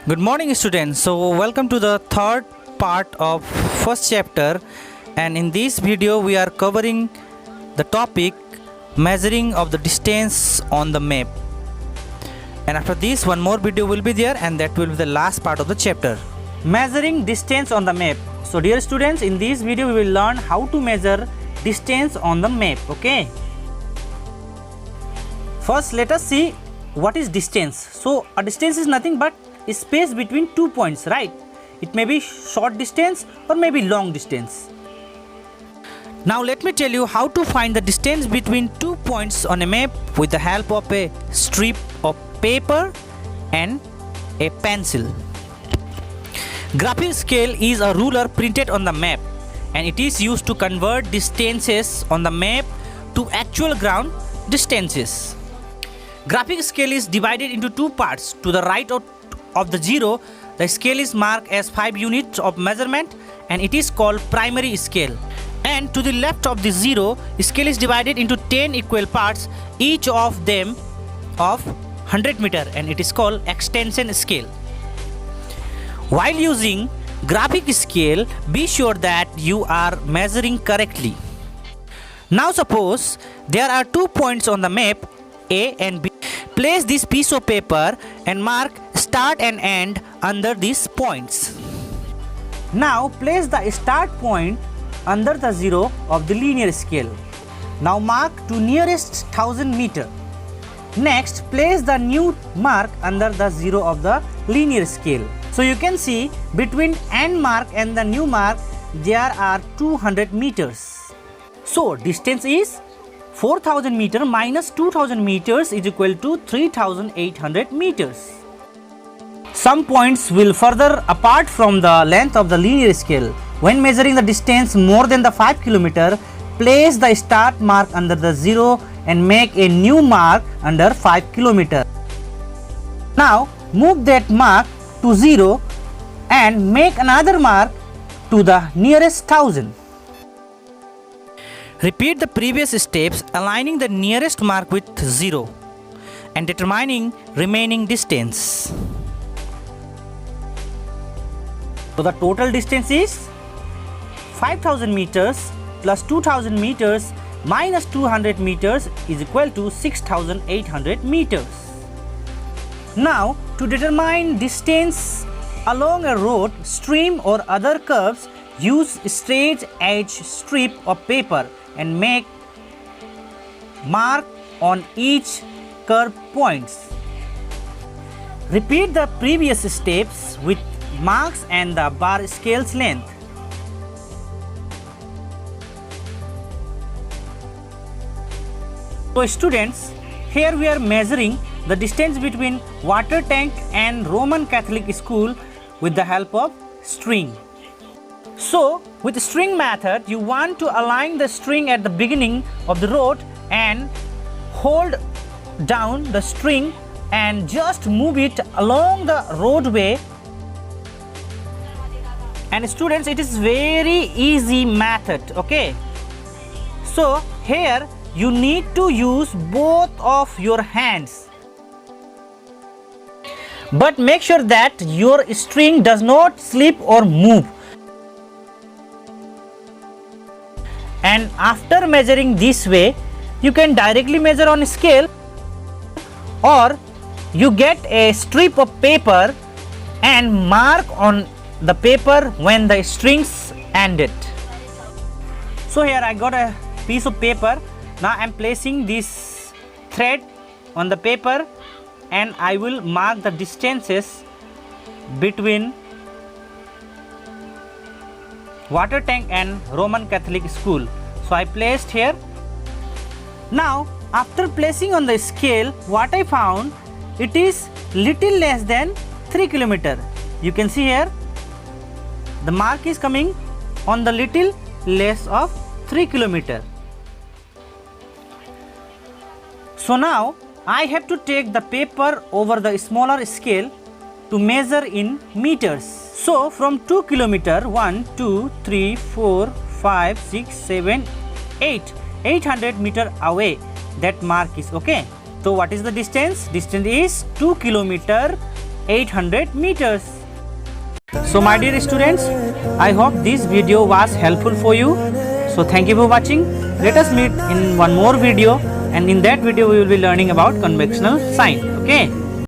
Good morning students. So welcome to the third part of first chapter, and in this video we are covering the topic measuring of the distance on the map. And after this one more video will be there, and that will be the last part of the chapter. Measuring distance on the map. So dear students, in this video we will learn how to measure distance on the map. Okay. First let us see what is distance. So a distance is nothing but space between 2 points, right? It may be short distance or maybe long distance. Now let me tell you how to find the distance between 2 points on a map with the help of a strip of paper and a pencil. Graphic scale is a ruler printed on the map, and it is used to convert distances on the map to actual ground distances. Graphic scale is divided into two parts. To the right of the 0, the scale is marked as 5 units of measurement, and it is called primary scale. And to the left of the 0, scale is divided into 10 equal parts, each of them of 100 meter, and it is called extension scale. While using graphic scale, be sure that you are measuring correctly. Now suppose there are 2 points on the map, A and B. Place this piece of paper and mark start and end under these points. Now place the start point under the 0 of the linear scale. Now mark to nearest 1000 meter. Next place the new mark under the 0 of the linear scale. So you can see between end mark and the new mark there are 200 meters. So distance is 4000 meter minus 2000 meters is equal to 3800 meters. Some points will further apart from the length of the linear scale. When measuring the distance more than the 5 km, place the start mark under the 0 and make a new mark under 5 km. Now move that mark to 0 and make another mark to the nearest 1000. Repeat the previous steps, aligning the nearest mark with 0 and determining remaining distance. So the total distance is 5000 meters plus 2000 meters minus 200 meters is equal to 6800 meters. Now to determine distance along a road, stream or other curves, use straight edge strip of paper and make mark on each curve points. Repeat the previous steps with marks and the bar scale's length. So students, here we are measuring the distance between water tank and Roman Catholic school with the help of string. So with the string method, you want to align the string at the beginning of the road and hold down the string and just move it along the roadway. And students, it is very easy method, okay? So here you need to use both of your hands, but make sure that your string does not slip or move. And after measuring this way, you can directly measure on scale, or you get a strip of paper and mark on the paper when the strings ended. So here I got a piece of paper. Now I am placing this thread on the paper and I will mark the distances between water tank and Roman Catholic school. So I placed here. Now after placing on the scale, what I found, it is little less than 3 km. You can see here the mark is coming on the little less of 3 km. So now I have to take the paper over the smaller scale to measure in meters. So from 2 km, 1, 2, 3, 4, 5, 6, 7, 8, 800 meter away that mark is, okay? So what is the distance? Distance is 2 km 800 meters. So my dear students, I hope this video was helpful for you. So thank you for watching. Let us meet in one more video, and in that video we will be learning about convectional sign. Okay.